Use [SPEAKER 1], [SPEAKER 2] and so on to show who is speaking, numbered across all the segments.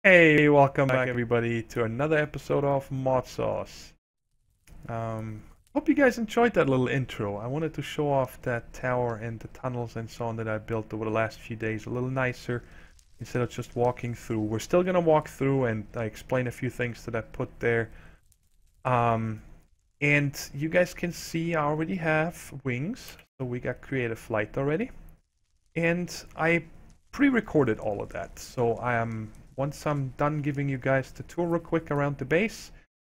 [SPEAKER 1] Hey, welcome back everybody to another episode of Modsauce. Hope you guys enjoyed that little intro. I wanted to show off that tower and the tunnels and so on that I built over the last few days a little nicer instead of just walking through. We're still gonna walk through and I explain a few things that I put there. And you guys can see I already have wings, so we got creative flight already. And I pre-recorded all of that, so once I'm done giving you guys the tour real quick around the base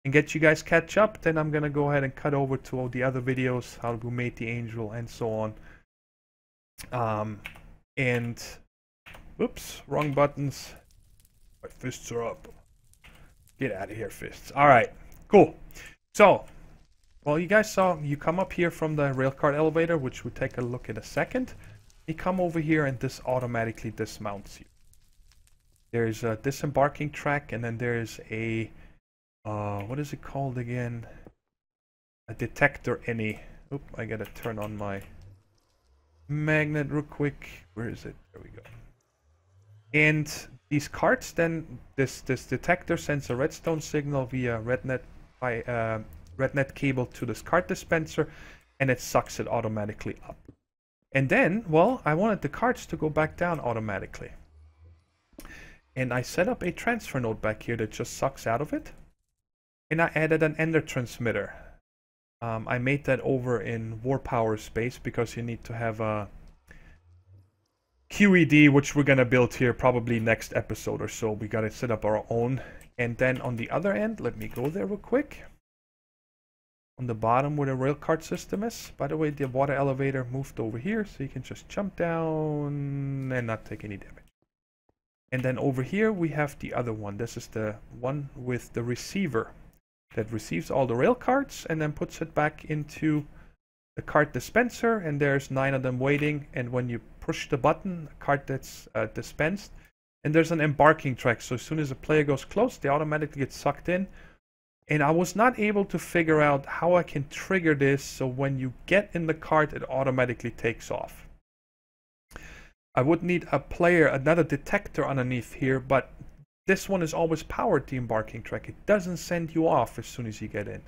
[SPEAKER 1] and get you guys catch up, then I'm gonna go ahead and cut over to all the other videos, how we made the angel and so on. And oops, wrong buttons. My fists are up. Get out of here, fists. Alright, cool. So, well, you guys saw, you come up here from the railcar elevator, which we'll take a look in a second. You come over here and this automatically dismounts you. There's a disembarking track, and then there's a, what is it called again? A detector any. Oop, I gotta turn on my magnet real quick. Where is it? There we go. And these carts then, this detector sends a redstone signal via rednet cable to this cart dispenser, and it sucks it automatically up. And then, well, I wanted the carts to go back down automatically. And I set up a transfer node back here that just sucks out of it. And I added an ender transmitter. I made that over in War Power space because you need to have a QED, which we're gonna build here probably next episode or so. We gotta set up our own. And then on the other end, let me go there real quick. On the bottom where the rail cart system is. By the way, the water elevator moved over here, so you can just jump down and not take any damage. And then over here we have the other one. This is the one with the receiver that receives all the rail carts and then puts it back into the cart dispenser, and there's 9 of them waiting, and when you push the button, a cart that's dispensed, and there's an embarking track, so as soon as a player goes close, they automatically get sucked in. And I was not able to figure out how I can trigger this so when you get in the cart it automatically takes off. I would need a player, another detector underneath here, but this one is always powered, the embarking track. It doesn't send you off as soon as you get in.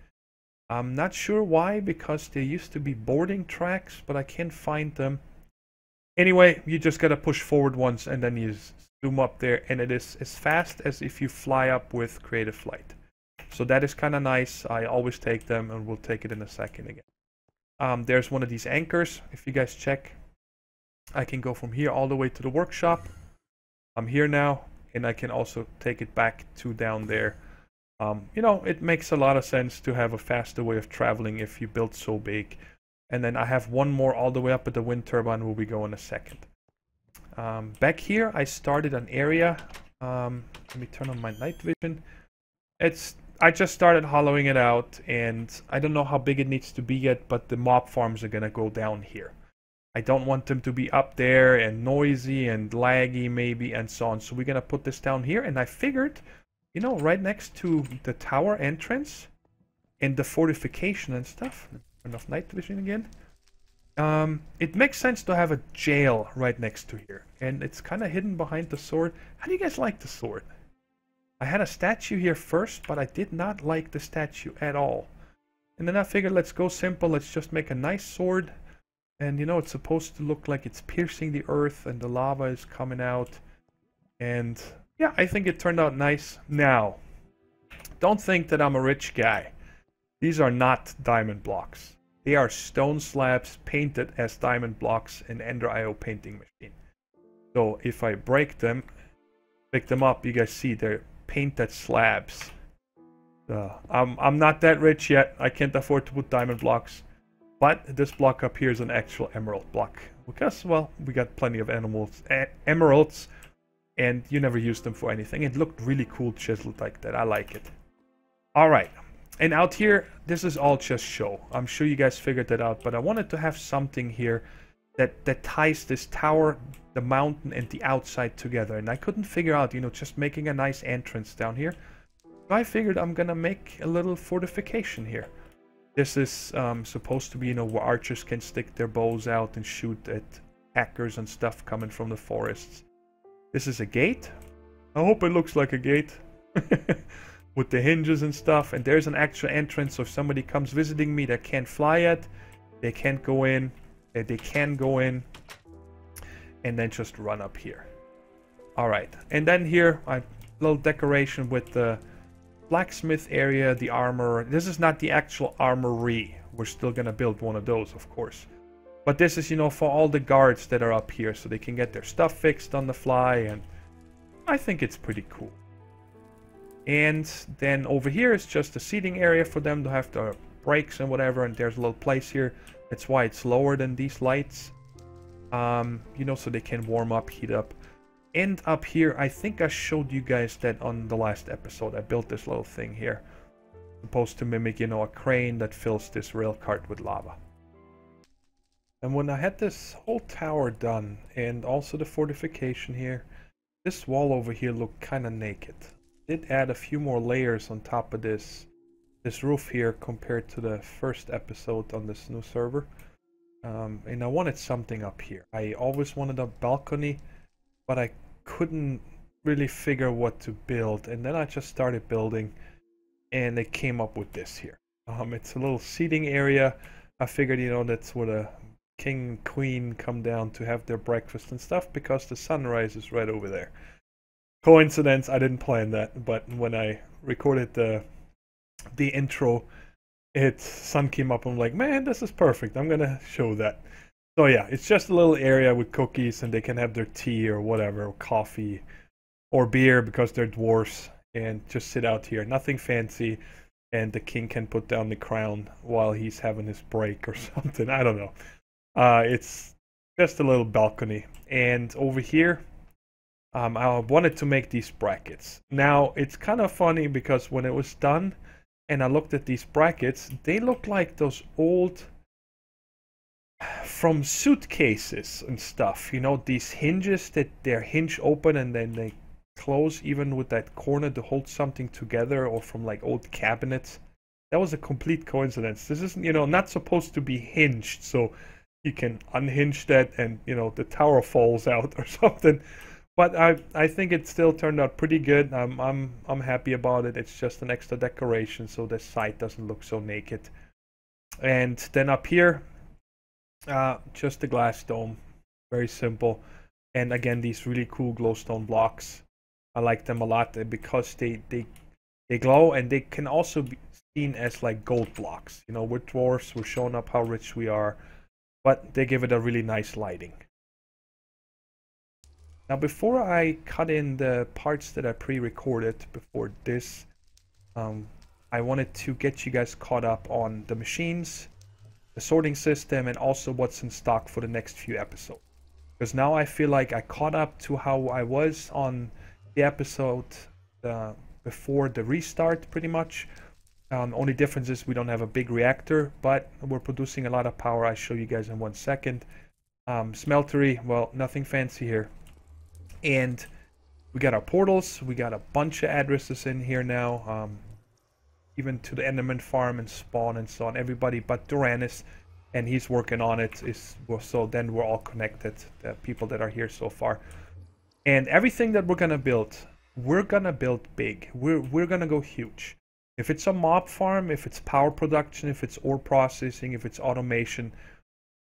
[SPEAKER 1] I'm not sure why, because there used to be boarding tracks, but I can't find them. Anyway, you just gotta push forward once and then you zoom up there, and it is as fast as if you fly up with creative flight. So that is kind of nice. I always take them, and we'll take it in a second again. There's one of these anchors. If you guys check, I can go from here all the way to the workshop. I'm here now, and I can also take it back to down there. You know, it makes a lot of sense to have a faster way of traveling if you build so big. And then I have one more all the way up at the wind turbine where we go in a second. Back here, I started an area. Let me turn on my night vision. I just started hollowing it out, and I don't know how big it needs to be yet, but the mob farms are gonna go down here. I don't want them to be up there and noisy and laggy maybe and so on. So we're gonna put this down here, and I figured, you know, right next to the tower entrance and the fortification and stuff. Turn off night vision again. It makes sense to have a jail right next to here, and it's kind of hidden behind the sword. How do you guys like the sword? I had a statue here first, but I did not like the statue at all. And then I figured, let's go simple. Let's just make a nice sword. And you know, it's supposed to look like it's piercing the earth and the lava is coming out. And yeah, I think it turned out nice. Now, don't think that I'm a rich guy. These are not diamond blocks. They are stone slabs painted as diamond blocks in Ender IO painting machine. So if I break them, pick them up, you guys see they're painted slabs. I'm not that rich yet. I can't afford to put diamond blocks, but this block up here is an actual emerald block because, well, we got plenty of emeralds, and you never use them for anything. It looked really cool chiseled like that. I like it. All right, and out here, this is all just show. I'm sure you guys figured that out, but I wanted to have something here that ties this tower, the mountain, and the outside together. And I couldn't figure out, you know, just making a nice entrance down here. So I figured I'm gonna make a little fortification here. This is supposed to be, you know, where archers can stick their bows out and shoot at hackers and stuff coming from the forests. This is a gate. I hope it looks like a gate. With the hinges and stuff. And there's an actual entrance, so if somebody comes visiting me that can't fly yet, they can't go in. They can go in. And then just run up here. Alright. And then here, a little decoration with the blacksmith area, the armor. This is not the actual armory. We're still gonna build one of those, of course. But this is, you know, for all the guards that are up here, so they can get their stuff fixed on the fly, and I think it's pretty cool. And then over here is just a seating area for them to have their breaks and whatever, and there's a little place here. That's why it's lower than these lights. You know, so they can warm up, heat up. And up here, I think I showed you guys that on the last episode. I built this little thing here. Supposed to mimic, you know, a crane that fills this rail cart with lava. And when I had this whole tower done, and also the fortification here, this wall over here looked kind of naked. Did add a few more layers on top of this roof here compared to the first episode on this new server. And I wanted something up here. I always wanted a balcony, but I couldn't really figure what to build. And then I just started building, and it came up with this here. It's a little seating area. I figured, you know, that's where the king and queen come down to have their breakfast and stuff, because the sunrise is right over there. Coincidence, I didn't plan that, but when I recorded the intro, sun came up. I'm like, man, this is perfect. I'm gonna show that. So yeah, it's just a little area with cookies, and they can have their tea or whatever, or coffee or beer, because they're dwarfs, and just sit out here. Nothing fancy, and the king can put down the crown while he's having his break or something. I don't know. It's just a little balcony. And over here, I wanted to make these brackets. Now, it's kind of funny, because when it was done and I looked at these brackets, they look like those old from suitcases and stuff. You know, these hinges that they're hinge open and then they close, even with that corner to hold something together, or from like old cabinets. That was a complete coincidence. This isn't, you know, not supposed to be hinged, so you can unhinge that and, you know, the tower falls out or something. But I think it still turned out pretty good. I'm happy about it. It's just an extra decoration, so the side doesn't look so naked. And then up here, just a glass dome, very simple. And again, these really cool glowstone blocks. I like them a lot because they glow, and they can also be seen as like gold blocks. You know, we're dwarfs, we're showing up how rich we are, but they give it a really nice lighting. Now, before I cut in the parts that I pre-recorded before this, I wanted to get you guys caught up on the machines, the sorting system, and also what's in stock for the next few episodes. Because now I feel like I caught up to how I was on the episode before the restart, pretty much. Only difference is we don't have a big reactor, but we're producing a lot of power. I'll show you guys in 1 second. Smeltery, well, nothing fancy here. And we got our portals. We got a bunch of addresses in here now. Even to the Enderman farm and spawn and so on. Everybody but Duranis, and he's working on it. So then we're all connected, the people that are here so far. And everything that we're gonna build big. We're gonna go huge. If it's a mob farm, if it's power production, if it's ore processing, if it's automation,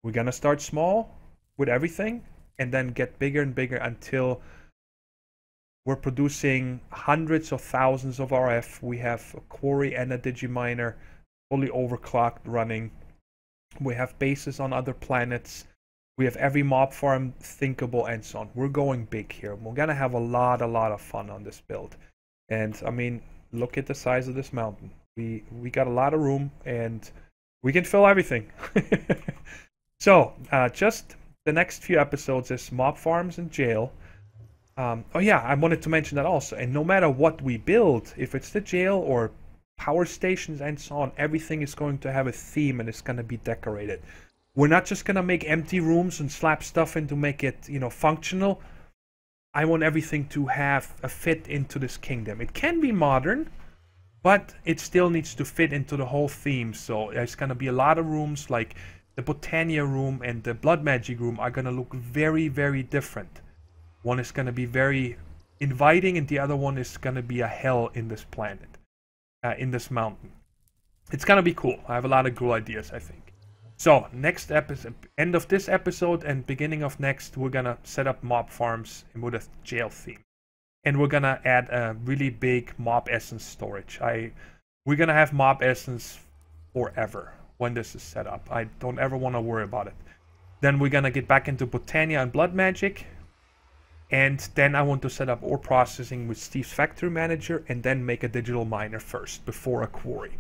[SPEAKER 1] we're gonna start small with everything, and then get bigger and bigger until we're producing hundreds of thousands of RF. We have a quarry and a digiminer fully overclocked running. We have bases on other planets. We have every mob farm thinkable and so on. We're going big here. We're gonna have a lot of fun on this build. And I mean, look at the size of this mountain. We got a lot of room, and we can fill everything. So just the next few episodes is mob farms and jail. Oh yeah, I wanted to mention that also. And no matter what we build, if it's the jail or power stations and so on, everything is going to have a theme, and it's going to be decorated. We're not just going to make empty rooms and slap stuff in to make it, you know, functional. I want everything to have a fit into this kingdom. It can be modern, but it still needs to fit into the whole theme. So there's going to be a lot of rooms, like the Botania room and the Blood Magic room are going to look very different. One is going to be very inviting, and the other one is gonna be a hell in this planet, in this mountain. It's gonna be cool. I have a lot of cool ideas, I think. So next episode, end of this episode and beginning of next, we're gonna set up mob farms with a jail theme, and we're gonna add a really big mob essence storage. We're gonna have mob essence forever when this is set up. I don't ever want to worry about it. Then we're gonna get back into Botania and Blood Magic, and then I want to set up ore processing with Steve's Factory Manager, and then make a digital miner first before a quarry.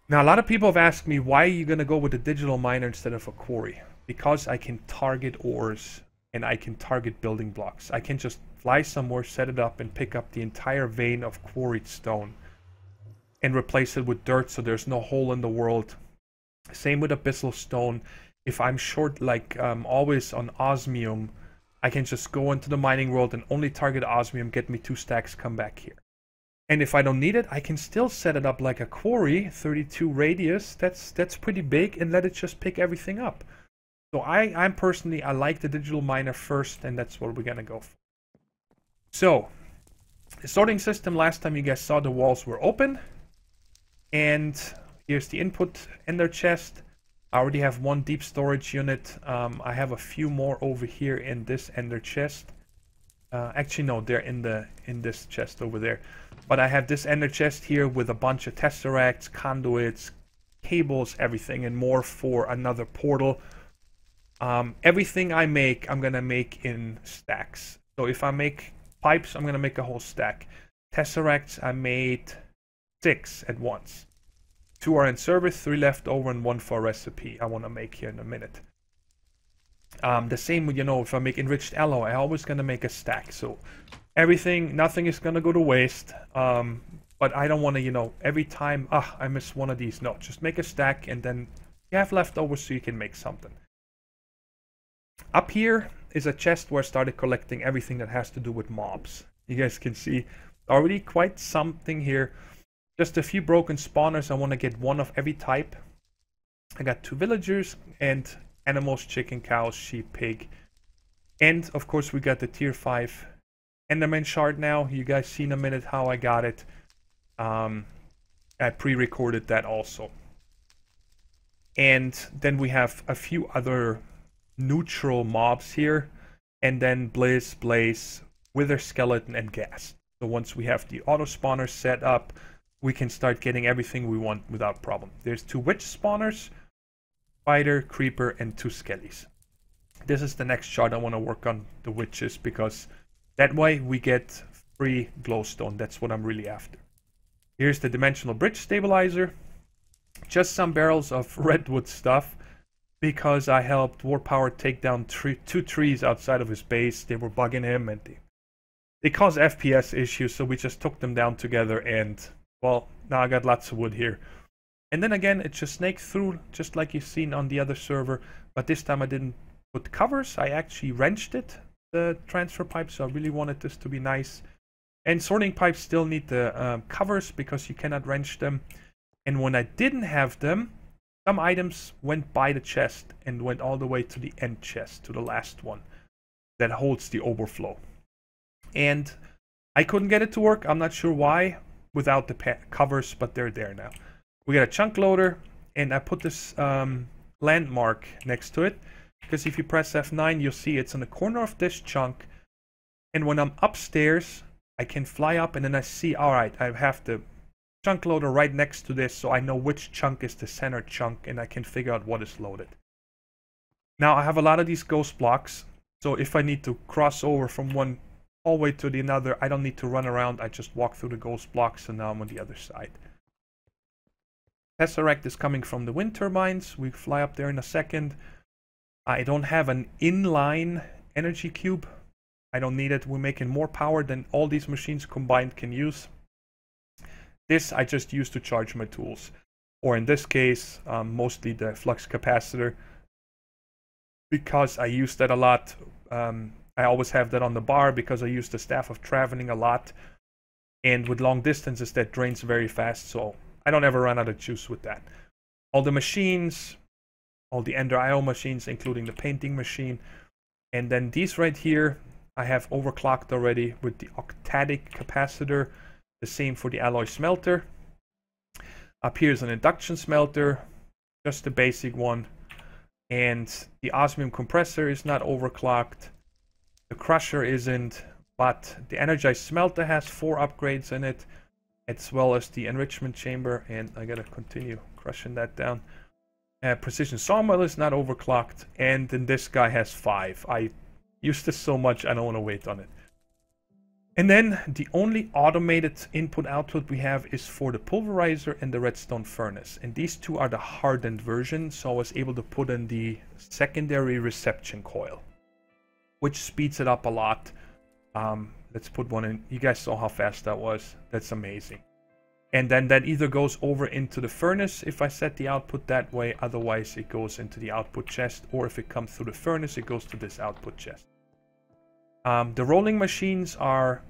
[SPEAKER 1] Now, a lot of people have asked me, why are you going to go with a digital miner instead of a quarry? Because I can target ores and I can target building blocks. I can just fly somewhere, set it up, and pick up the entire vein of quarried stone and replace it with dirt so there's no hole in the world. Same with abyssal stone. If I'm short, like always on osmium, I can just go into the mining world and only target osmium, get me 2 stacks, come back here. And if I don't need it, I can still set it up like a quarry, 32 radius. That's pretty big, and let it just pick everything up. So I'm personally, I like the digital miner first, and that's what we're gonna go for. So the sorting system, last time you guys saw the walls were open, and here's the input ender chest. I already have 1 deep storage unit. I have a few more over here in this ender chest. Actually, no, they're in this chest over there. But I have this ender chest here with a bunch of tesseracts, conduits, cables, everything, and more for another portal. Everything I make, I'm gonna make in stacks. So if I make pipes, I'm gonna make a whole stack. Tesseracts, I made 6 at once. 2 are in service, 3 left over, and 1 for a recipe I want to make here in a minute. The same with, if I make enriched alloy, I'm always going to make a stack. So nothing is going to go to waste. But I don't want to, every time, I miss one of these. No, just make a stack, and then you have leftovers so you can make something. Up here is a chest where I started collecting everything that has to do with mobs. You guys can see already quite something here. Just a few broken spawners. I want to get 1 of every type. I got 2 villagers and animals, chicken, cows, sheep, pig. And of course we got the tier 5 Enderman shard now. You guys see in a minute how I got it. I pre-recorded that also. And then we have a few other neutral mobs here. And then Blizz, Blaze, Wither Skeleton, and Ghast. So once we have the auto spawners set up, we can start getting everything we want without problem. There's 2 witch spawners, spider, creeper, and 2 skellies. This is the next shard I want to work on, the witches, because that way we get free glowstone. That's what I'm really after. Here's the dimensional bridge stabilizer. Just some barrels of redwood stuff, because I helped Warpower take down 2 trees outside of his base. They were bugging him, and they caused FPS issues, so we just took them down together, and well, now I got lots of wood here. And then again, it just snaked through, just like you've seen on the other server. But this time I didn't put covers. I actually wrenched it, the transfer pipe. So I really wanted this to be nice. And sorting pipes still need the covers, because you cannot wrench them. And when I didn't have them, some items went by the chest and went all the way to the end chest, to the last one that holds the overflow. And I couldn't get it to work. I'm not sure why, without the covers, but they're there now. We got a chunk loader, and I put this landmark next to it, because if you press F9, you'll see it's in the corner of this chunk. And when I'm upstairs, I can fly up, and then I see, alright, I have the chunk loader right next to this, so I know which chunk is the center chunk, and I can figure out what is loaded. Now, I have a lot of these ghost blocks, so if I need to cross over from one all the way to the another, I don't need to run around. I just walk through the ghost blocks, and now I'm on the other side. Tesseract is coming from the wind turbines. We fly up there in a second. I don't have an inline energy cube. I don't need it. We're making more power than all these machines combined can use. This I just use to charge my tools, or in this case, mostly the flux capacitor, because I use that a lot. I always have that on the bar because I use the Staff of Traveling a lot, and with long distances that drains very fast, so I don't ever run out of juice with that. All the machines, all the Ender IO machines, including the painting machine, and then these right here, I have overclocked already with the octadic capacitor. The same for the alloy smelter. Up here is an induction smelter, just a basic one. And the osmium compressor is not overclocked. The crusher isn't, but the energized smelter has 4 upgrades in it, as well as the enrichment chamber. And I gotta continue crushing that down. Precision sawmill is not overclocked, and then this guy has 5. I use this so much I don't want to wait on it. And then the only automated input-output we have is for the pulverizer and the redstone furnace. And these two are the hardened version, so I was able to put in the secondary reception coil, which speeds it up a lot. Let's put one in. You guys saw how fast that was. That's amazing. And then that either goes over into the furnace if I set the output that way, otherwise it goes into the output chest, or if it comes through the furnace, it goes to this output chest. The rolling machines are,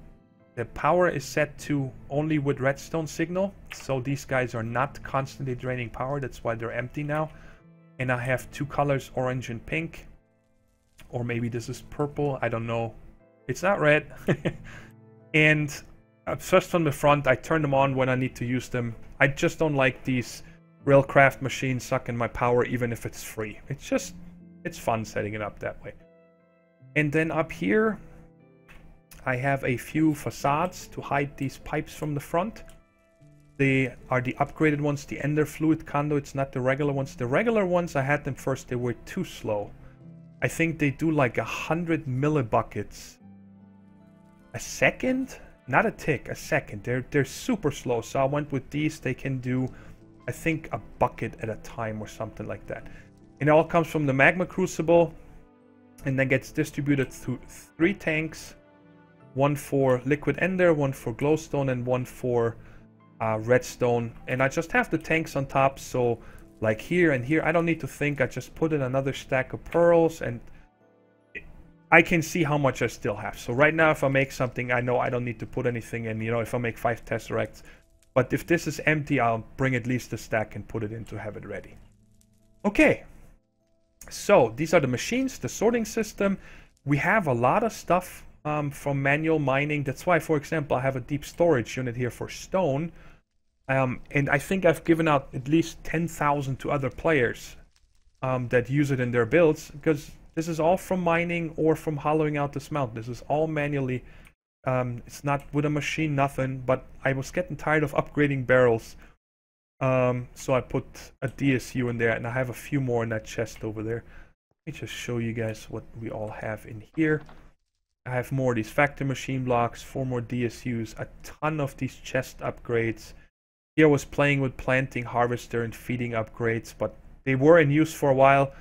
[SPEAKER 1] the power is set to only with redstone signal, so these guys are not constantly draining power, that's why they're empty now. And I have 2 colors, orange and pink, or maybe this is purple, I don't know. It's not red. And just from the front, I turn them on when I need to use them. I just don't like these Railcraft machines sucking my power even if it's free. It's fun setting it up that way. And then up here, I have a few facades to hide these pipes from the front. They are the upgraded ones, the ender fluid conduits, not the regular ones. The regular ones, I had them first, they were too slow. I think they do like 100 millibuckets a second? Not a tick, a second. They're super slow, so I went with these. They can do, I think, a bucket at a time or something like that. And it all comes from the magma crucible, and then gets distributed through 3 tanks. 1 for liquid ender, 1 for glowstone, and 1 for redstone. And I just have the tanks on top, so like here and here, I don't need to think. I just put in another stack of pearls, and I can see how much I still have. So right now, if I make something, I know I don't need to put anything in, you know, if I make 5 tesseracts. But if this is empty, I'll bring at least a stack and put it in to have it ready. Okay. So these are the machines, the sorting system. We have a lot of stuff from manual mining. That's why, for example, I have a deep storage unit here for stone. And I think I've given out at least 10,000 to other players that use it in their builds, because this is all from mining or from hollowing out the smelt. This is all manually. It's not with a machine, nothing, but I was getting tired of upgrading barrels. So I put a DSU in there, and I have a few more in that chest over there. Let me just show you guys what we all have in here. I have more of these factory machine blocks, 4 more DSUs, a ton of these chest upgrades. Here I was playing with planting, harvester, and feeding upgrades, but they were in use for a while,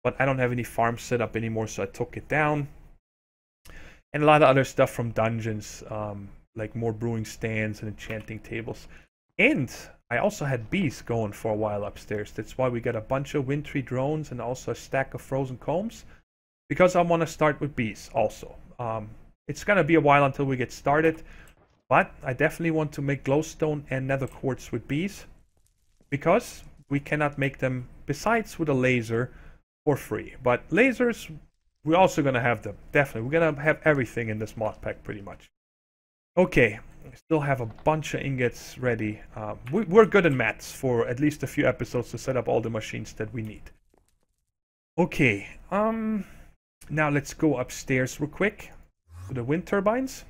[SPEAKER 1] but I don't have any farms set up anymore, so I took it down. And a lot of other stuff from dungeons, like more brewing stands and enchanting tables. And I also had bees going for a while upstairs. That's why we got a bunch of wintry drones and also a stack of frozen combs, because I want to start with bees also. It's going to be a while until we get started, but I definitely want to make glowstone and nether quartz with bees, because we cannot make them, besides with a laser, for free. But lasers, we're also going to have them, definitely. We're going to have everything in this mod pack pretty much. Okay, I still have a bunch of ingots ready. We're good in mats for at least a few episodes to set up all the machines that we need. Okay, now let's go upstairs real quick to the wind turbines.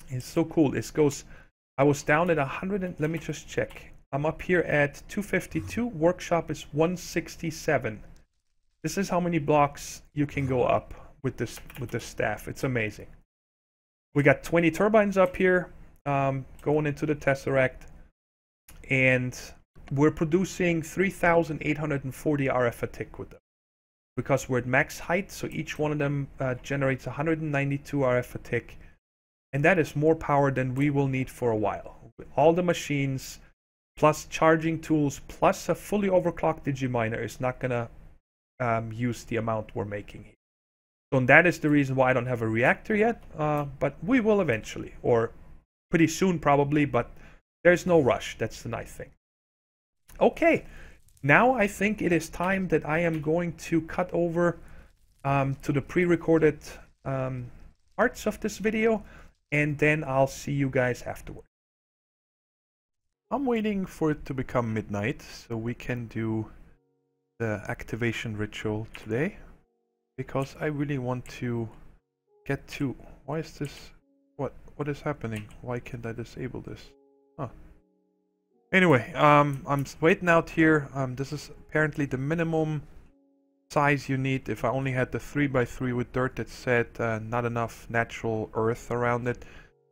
[SPEAKER 1] It's so cool. This goes, I was down at 100 and, let me just check. I'm up here at 252. Workshop is 167. This is how many blocks you can go up with this staff. It's amazing. We got 20 turbines up here going into the Tesseract, and we're producing 3,840 RF a tick with them, because we're at max height, so each one of them generates 192 RF a tick, and that is more power than we will need for a while. With all the machines, plus charging tools, plus a fully overclocked digiminer is not gonna use the amount we're making here. So that is the reason why I don't have a reactor yet, but we will eventually, or pretty soon probably, but there's no rush. That's the nice thing. Okay, now I think it is time that I am going to cut over to the pre-recorded parts of this video, and then I'll see you guys afterward. I'm waiting for it to become midnight so we can do the activation ritual today, because I really want to get to... Why is this... What is happening? Why can't I disable this? Huh. Anyway, I'm waiting out here. This is apparently the minimum size you need. If I only had the 3x3 with dirt, it said not enough natural earth around it.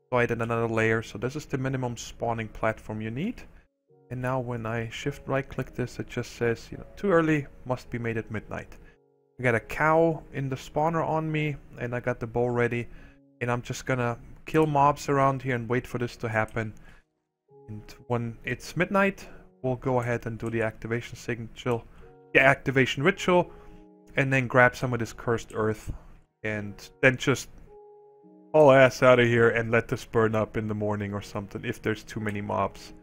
[SPEAKER 1] So I did another layer. So this is the minimum spawning platform you need. And now when I shift right click this, it just says, you know, too early, must be made at midnight. I got a cow in the spawner on me, and I got the bow ready. And I'm just gonna kill mobs around here and wait for this to happen. And when it's midnight, we'll go ahead and do the activation signature, the activation ritual, and then grab some of this cursed earth, and then just haul ass out of here and let this burn up in the morning or something if there's too many mobs.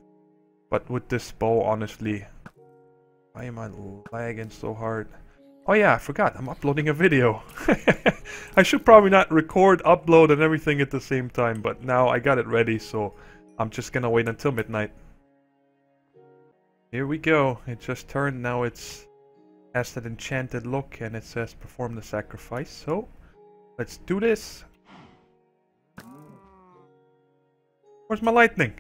[SPEAKER 1] But with this bow, honestly, why am I lagging so hard? Oh yeah, I forgot, I'm uploading a video. I should probably not record, upload, and everything at the same time, but now I got it ready, so I'm just gonna wait until midnight. Here we go, it just turned, now it's has that enchanted look, and it says perform the sacrifice, so let's do this. Where's my lightning?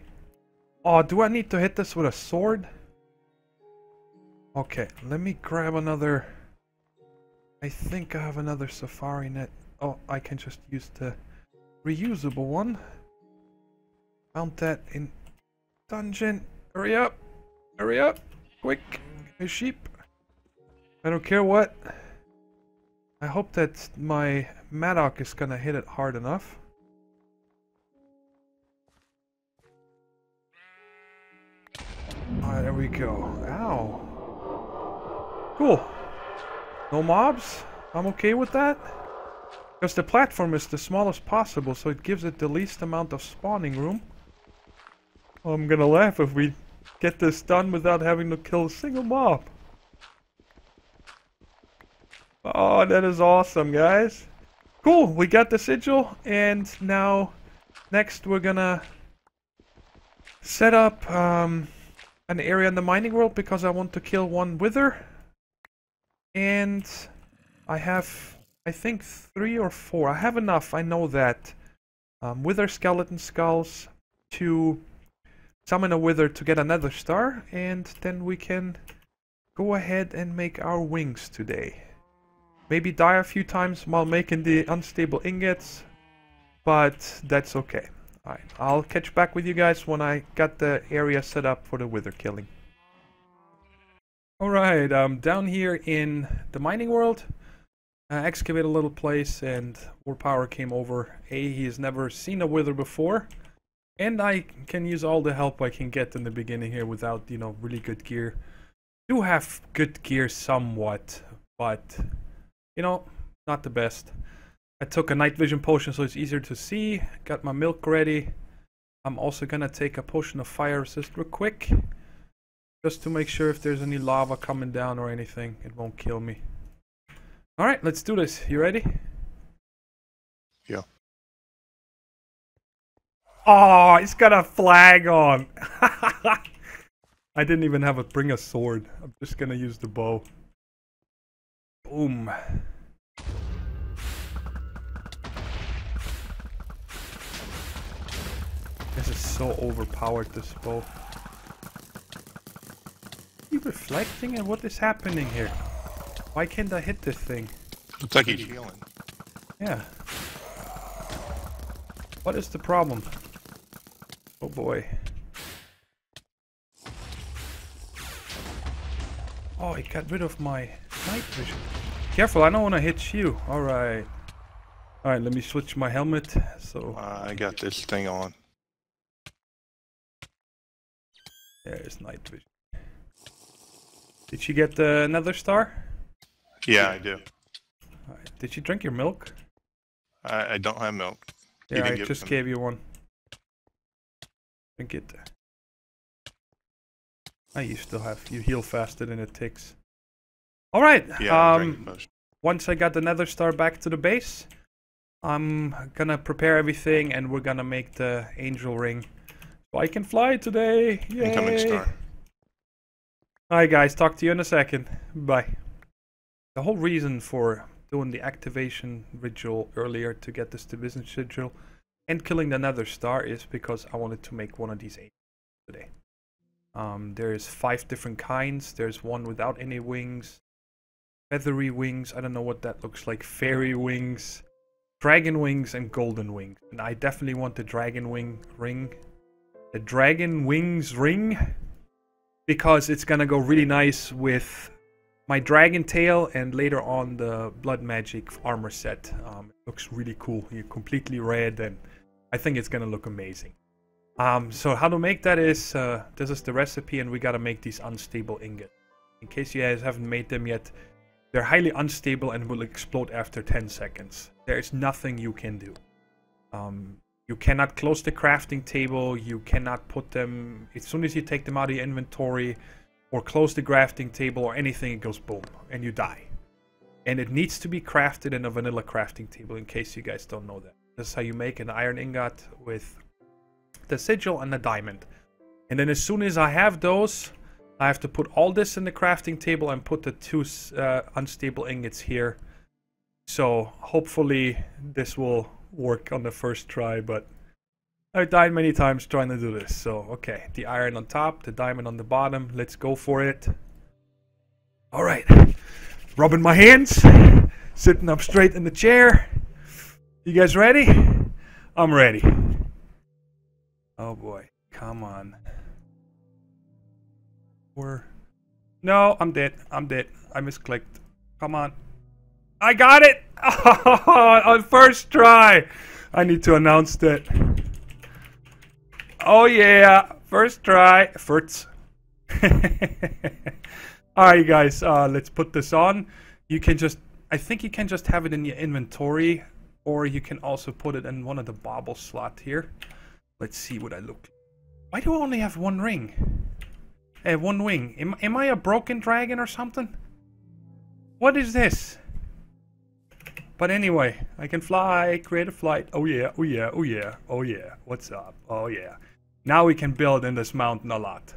[SPEAKER 1] Oh, do I need to hit this with a sword? Okay, let me grab another... I think I have another safari net. Oh, I can just use the reusable one. Found that in dungeon. Hurry up! Hurry up! Quick! Hey sheep! I don't care what. I hope that my Maddock is gonna hit it hard enough. Alright, there we go. Ow. Cool. No mobs? I'm okay with that. Because the platform is the smallest possible, so it gives it the least amount of spawning room. I'm gonna laugh if we get this done without having to kill a single mob. Oh, that is awesome, guys. Cool, we got the sigil, and now next we're gonna set up an area in the mining world because I want to kill one wither. And I have, I think, 3 or 4. I have enough, I know that. Wither skeleton skulls to summon a wither to get another star, and then we can go ahead and make our wings today. Maybe die a few times while making the unstable ingots, but that's okay. Alright, I'll catch back with you guys when I got the area set up for the wither killing. Alright, down here in the mining world, excavate a little place, and more power came over. He has never seen a wither before, and I can use all the help I can get in the beginning here without, you know, really good gear. Do have good gear somewhat, but, you know, not the best. I took a night vision potion so it's easier to see, got my milk ready. I'm also gonna take a potion of fire resist real quick, just to make sure if there's any lava coming down or anything, it won't kill me. Alright, let's do this. You ready?
[SPEAKER 2] Yeah.
[SPEAKER 1] Oh, it's got a flag on. I didn't even have it bring a sword. I'm just gonna use the bow. Boom. This is so overpowered, this bow. Are you reflecting, and what is happening here? Why can't I hit this thing?
[SPEAKER 2] Looks like he's healing.
[SPEAKER 1] Yeah. What is the problem? Oh boy. Oh, it got rid of my night vision. Careful, I don't want to hit you. Alright. Alright, let me switch my helmet. So
[SPEAKER 2] I got this thing on.
[SPEAKER 1] there's night vision. Did you get another star?
[SPEAKER 2] Yeah, I do.
[SPEAKER 1] Alright. Did you drink your milk?
[SPEAKER 2] I don't have milk.
[SPEAKER 1] Yeah, I just gave you one. Drink it. You still have, you heal faster than it takes. Alright,
[SPEAKER 2] Yeah,
[SPEAKER 1] once I got the nether star back to the base, I'm gonna prepare everything and we're gonna make the angel ring. So I can fly today. Yay!
[SPEAKER 2] Incoming star.
[SPEAKER 1] Alright guys, talk to you in a second. Bye. The whole reason for doing the activation ritual earlier to get this division sigil and killing the nether star is because I wanted to make one of these angels today. There's 5 different kinds. There's one without any wings. Feathery wings, I don't know what that looks like. Fairy wings. Dragon wings and golden wings. And I definitely want the dragon wing ring. The dragon wings ring. Because it's gonna go really nice with my dragon tail and later on the blood magic armor set. It looks really cool. You're completely red and I think it's gonna look amazing. So how to make that is, this is the recipe and we gotta make these unstable ingots. In case you guys haven't made them yet, they're highly unstable and will explode after 10 seconds. There's nothing you can do. You cannot close the crafting table, you cannot put them, as soon as you take them out of your inventory, or close the crafting table or anything, it goes boom, and you die. And it needs to be crafted in a vanilla crafting table, in case you guys don't know that. This is how you make an iron ingot with the sigil and the diamond. And then as soon as I have those, I have to put all this in the crafting table and put the 2 unstable ingots here. So hopefully this will work on the first try, but I've died many times trying to do this. So okay, the iron on top, the diamond on the bottom. Let's go for it. Alright, rubbing my hands, sitting up straight in the chair. You guys ready? I'm ready. Oh boy, come on. No, I'm dead. I'm dead. I misclicked. Come on. I got it! On first try! I need to announce that. Oh yeah! First try. First. Alright guys, let's put this on. You can just, I think you can just have it in your inventory. Or you can also put it in one of the bauble slots here. Let's see what I look like. Why do I only have 1 ring? One wing. Am I a broken dragon or something? What is this? But anyway, I can fly, create a flight. Oh yeah, oh yeah, oh yeah, oh yeah. What's up? Oh yeah. Now we can build in this mountain a lot.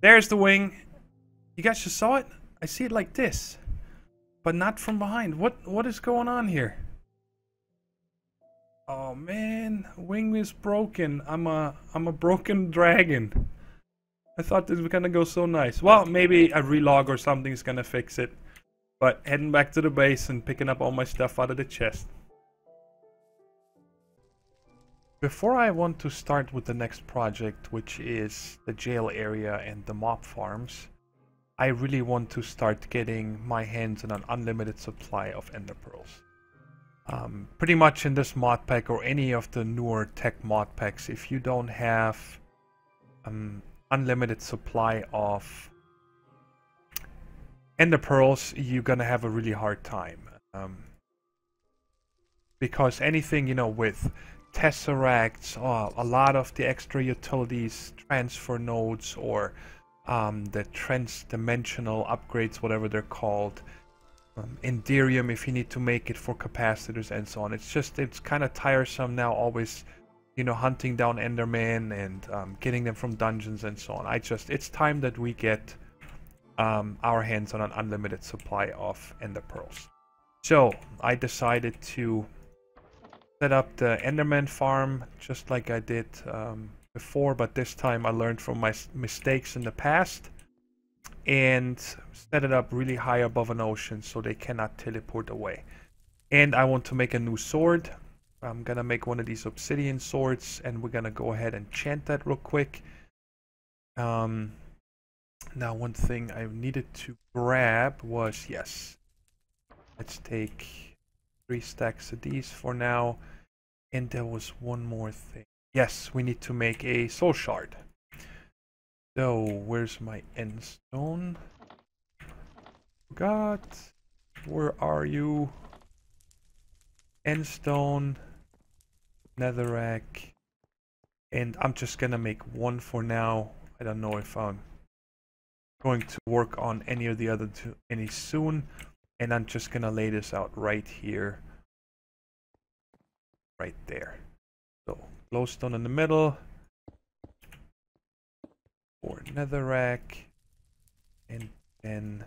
[SPEAKER 1] There's the wing. You guys just saw it? I see it like this. But not from behind. What is going on here? Oh man, wing is broken. I'm a broken dragon. I thought this was gonna go so nice. Well, maybe a relog or something is gonna fix it. But heading back to the base and picking up all my stuff out of the chest. Before I want to start with the next project, which is the jail area and the mob farms, I really want to start getting my hands on an unlimited supply of ender pearls. Pretty much in this mod pack or any of the newer tech mod packs, if you don't have unlimited supply of ender pearls, you're gonna have a really hard time. Because anything, you know, with tesseracts, a lot of the extra utilities, transfer nodes, or the trans-dimensional upgrades, whatever they're called, Enderium if you need to make it for capacitors and so on. It's kind of tiresome now, always, you know, hunting down Enderman and getting them from dungeons and so on. It's time that we get our hands on an unlimited supply of ender pearls. So I decided to set up the Enderman farm just like I did before, but this time I learned from my mistakes in the past and set it up really high above an ocean so they cannot teleport away. And I want to make a new sword. I'm gonna make one of these Obsidian Swords and we're gonna go ahead and enchant that real quick. Now one thing I needed to grab was, yes, let's take 3 stacks of these for now. And there was one more thing. Yes, we need to make a soul shard. So where's my end stone? Forgot. Where are you? End stone, netherrack, and I'm just gonna make one for now. I don't know if I'm going to work on any of the other two any soon, and I'm just gonna lay this out right here right there. So glowstone in the middle, 4 netherrack, and then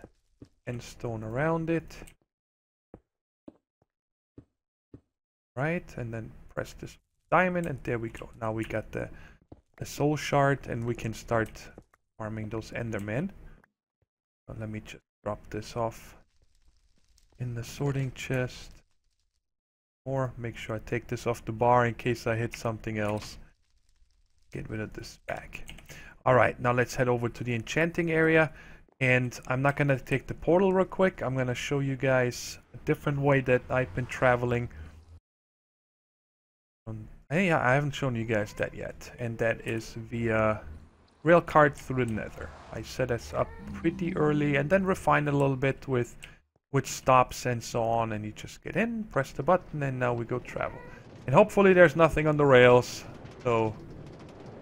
[SPEAKER 1] endstone around it. Right, and then press this diamond, and there we go. Now we got the soul shard, and we can start farming those endermen. So let me just drop this off in the sorting chest. Or make sure I take this off the bar in case I hit something else. Get rid of this back. Alright, now let's head over to the enchanting area. And I'm not going to take the portal real quick. I'm going to show you guys a different way that I've been traveling. Hey, I haven't shown you guys that yet. And that is via rail cart through the nether. I set this up pretty early and then refined it a little bit with stops and so on. And you just get in, press the button, and now we go travel. And hopefully there's nothing on the rails, so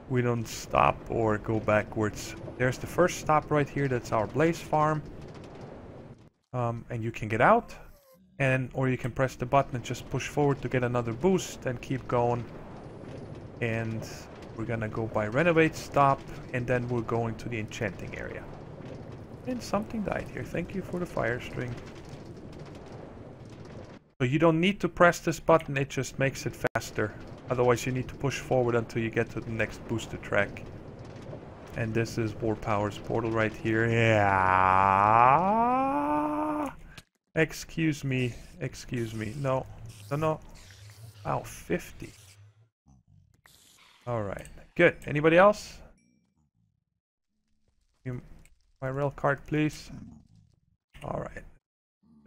[SPEAKER 1] we don't stop or go backwards. There's the first stop right here. That's our blaze farm. And you can get out. Or you can press the button and just push forward to get another boost and keep going. And we're gonna go by renovate stop, and then we're going to the enchanting area. And something died here. Thank you for the fire string. So you don't need to press this button, it just makes it faster. Otherwise you need to push forward until you get to the next booster track. And this is War Power's portal right here. Yeah. Excuse me. Excuse me. No. No, no. Wow, 50. Alright. Good. Anybody else? My rail cart, please. Alright.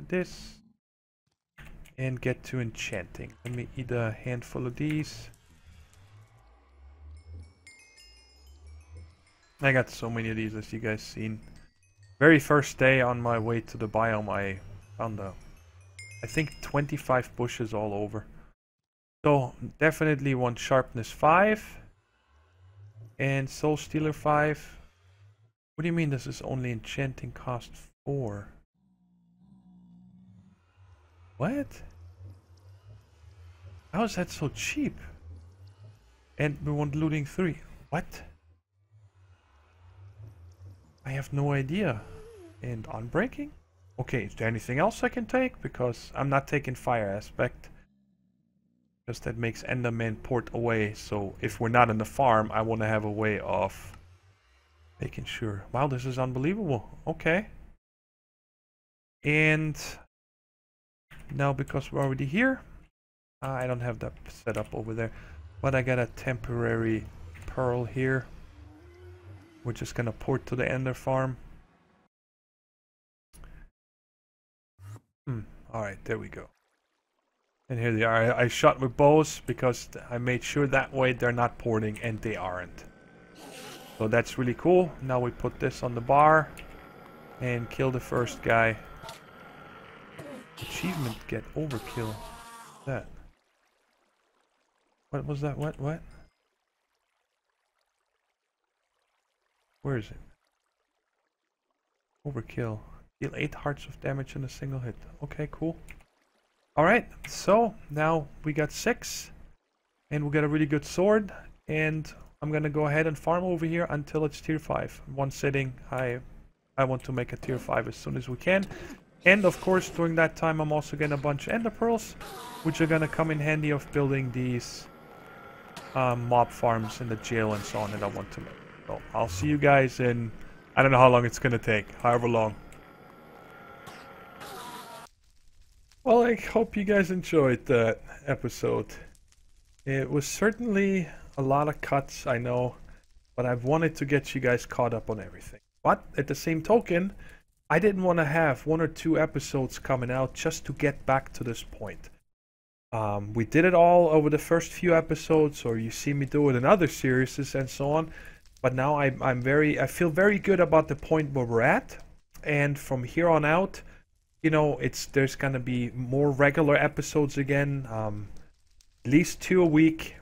[SPEAKER 1] This. And get to enchanting. Let me eat a handful of these. I got so many of these, as you guys seen. Very first day on my way to the biome, I found I think 25 bushes all over. So definitely want sharpness 5 and soul stealer 5. What do you mean this is only enchanting cost 4? What? How is that so cheap? And we want looting 3. What? I have no idea. And unbreaking? Okay, is there anything else I can take? Because I'm not taking fire aspect. Because that makes Enderman port away. So if we're not in the farm, I want to have a way of making sure. Wow, this is unbelievable. Okay. And now because we're already here, I don't have that set up over there. But I got a temporary pearl here. We're just gonna port to the Ender farm. Alright, there we go. And here they are. I shot with bows because I made sure that way they're not porting, and they aren't. So that's really cool. Now we put this on the bar and kill the first guy. Achievement get overkill. What's that? What was that? What? Where is it? Overkill. Deal 8 hearts of damage in a single hit. Okay, cool. Alright, so now we got 6. And we got a really good sword. And I'm gonna go ahead and farm over here until it's tier 5. One sitting. I want to make a tier 5 as soon as we can. And of course, during that time, I'm also getting a bunch of ender pearls, which are gonna come in handy of building these mob farms in the jail and so on that I want to make. So I'll see you guys in, I don't know how long it's gonna take, however long. Well, I hope you guys enjoyed that episode. It was certainly a lot of cuts, I know, but I've wanted to get you guys caught up on everything. But at the same token, I didn't want to have 1 or 2 episodes coming out just to get back to this point. We did it all over the first few episodes, or you see me do it in other series and so on. But now I feel very good about the point where we're at, and from here on out, you know, there's gonna be more regular episodes again, at least 2 a week,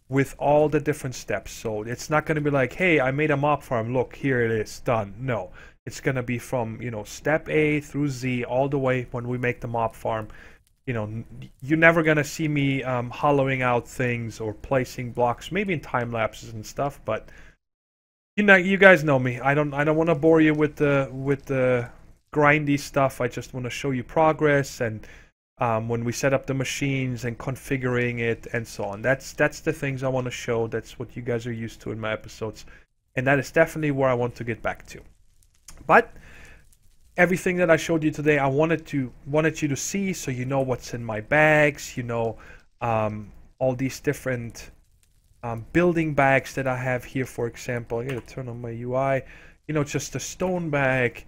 [SPEAKER 1] with all the different steps. So it's not gonna be like, hey, I made a mob farm, look, here it is, done. No, it's gonna be from, you know, step A through Z all the way when we make the mob farm. you know, you're never gonna see me hollowing out things or placing blocks, maybe in time lapses and stuff. But you know, you guys know me. I don't want to bore you with the grindy stuff. I just want to show you progress and when we set up the machines and configuring it and so on. That's the things I want to show. That's what you guys are used to in my episodes, and that is definitely where I want to get back to. But everything that I showed you today, I wanted you to see, so you know what's in my bags. You know, all these different building bags that I have here. For example, I gotta turn on my UI. You know, just a stone bag,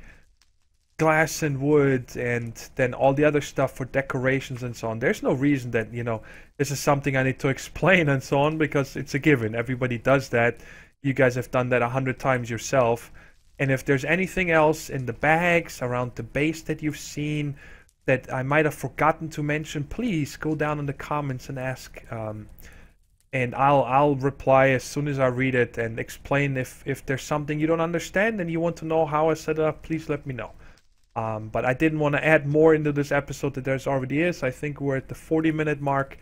[SPEAKER 1] glass and wood, and then all the other stuff for decorations and so on. There's no reason that, you know, this is something I need to explain and so on, because it's a given. Everybody does that. You guys have done that 100 times yourself. And if there's anything else in the bags around the base that you've seen that I might have forgotten to mention, please go down in the comments and ask, and I'll reply as soon as I read it and explain. If there's something you don't understand and you want to know how I set it up, please let me know. But I didn't want to add more into this episode that there's already is. I think we're at the 40-minute mark,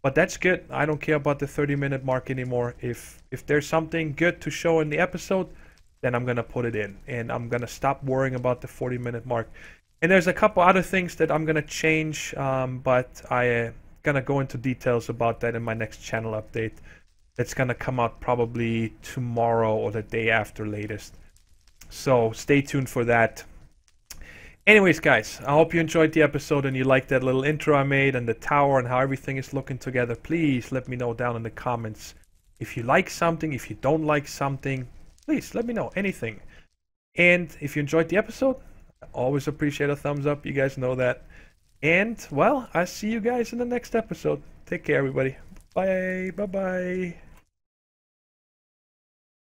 [SPEAKER 1] but that's good. I don't care about the 30-minute mark anymore. If there's something good to show in the episode, then I'm gonna put it in, and I'm gonna stop worrying about the 40-minute mark. And there's a couple other things that I'm gonna change, but I gonna go into details about that in my next channel update. That's gonna come out probably tomorrow or the day after latest. So stay tuned for that. Anyways, guys, I hope you enjoyed the episode and you liked that little intro I made and the tower and how everything is looking together. Please let me know down in the comments if you like something, if you don't like something. Please let me know anything. And if you enjoyed the episode, I always appreciate a thumbs up. You guys know that. And, well, I'll see you guys in the next episode. Take care, everybody. Bye. Bye-bye.